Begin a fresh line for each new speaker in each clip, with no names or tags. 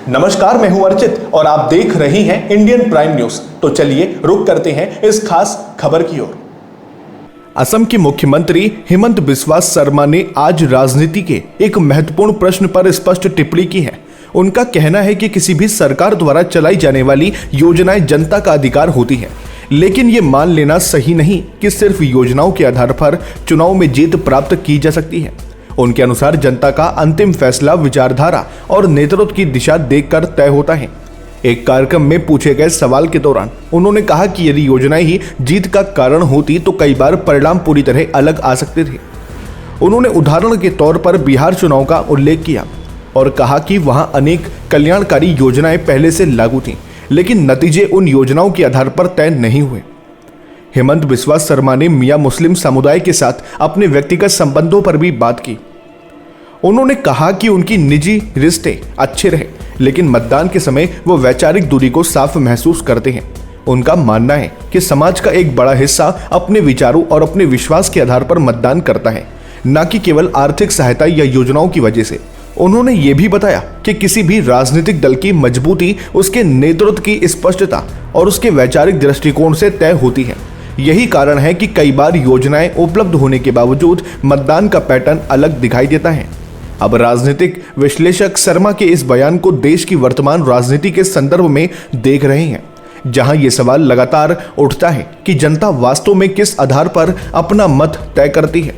नमस्कार, मैं हूं अर्चित और आप देख रहे हैं इंडियन प्राइम न्यूज। तो चलिए रुक करते हैं इस खास खबर की ओर। असम के मुख्यमंत्री हिमंत बिस्वा शर्मा ने आज राजनीति के एक महत्वपूर्ण प्रश्न पर स्पष्ट टिप्पणी की है। उनका कहना है कि किसी भी सरकार द्वारा चलाई जाने वाली योजनाएं जनता का अधिकार होती हैं, लेकिन ये मान लेना सही नहीं कि सिर्फ योजनाओं के आधार पर चुनाव में जीत प्राप्त की जा सकती है। उनके अनुसार जनता का अंतिम फैसला विचारधारा और नेतृत्व की दिशा देखकर तय होता है। एक कार्यक्रम में पूछे गए सवाल के दौरान उन्होंने कहा कि यदि योजनाएं ही जीत का कारण होती तो कई बार परिणाम पूरी तरह अलग आ सकते थे। उन्होंने उदाहरण के तौर पर बिहार चुनाव का उल्लेख किया और कहा कि वहां अनेक कल्याणकारी योजनाएं पहले से लागू थीं, लेकिन नतीजे उन योजनाओं के आधार पर तय नहीं हुए। हेमंत बिस्वा शर्मा ने मियां मुस्लिम समुदाय के साथ अपने व्यक्तिगत संबंधों पर भी बात की। उन्होंने कहा कि उनकी निजी रिश्ते अच्छे रहे, लेकिन मतदान के समय वो वैचारिक दूरी को साफ महसूस करते हैं। उनका मानना है कि समाज का एक बड़ा हिस्सा अपने विचारों और अपने विश्वास के आधार पर मतदान करता है, न कि केवल आर्थिक सहायता या योजनाओं की वजह से। उन्होंने ये भी बताया कि किसी भी राजनीतिक दल की मजबूती उसके नेतृत्व की स्पष्टता और उसके वैचारिक दृष्टिकोण से तय होती है। यही कारण है कि कई बार योजनाएं उपलब्ध होने के बावजूद मतदान का पैटर्न अलग दिखाई देता है। अब राजनीतिक विश्लेषक शर्मा के इस बयान को देश की वर्तमान राजनीति के संदर्भ में देख रहे हैं, जहां ये सवाल लगातार उठता है कि जनता वास्तव में किस आधार पर अपना मत तय करती है,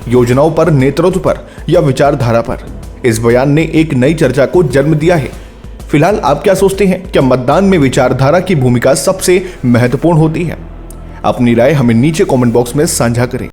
योजनाओं पर, नेतृत्व पर या विचारधारा पर। इस बयान ने एक नई चर्चा को जन्म दिया है। फिलहाल आप क्या सोचते हैं? क्या मतदान में विचारधारा की भूमिका सबसे महत्वपूर्ण होती है? अपनी राय हमें नीचे कमेंट बॉक्स में साझा करें।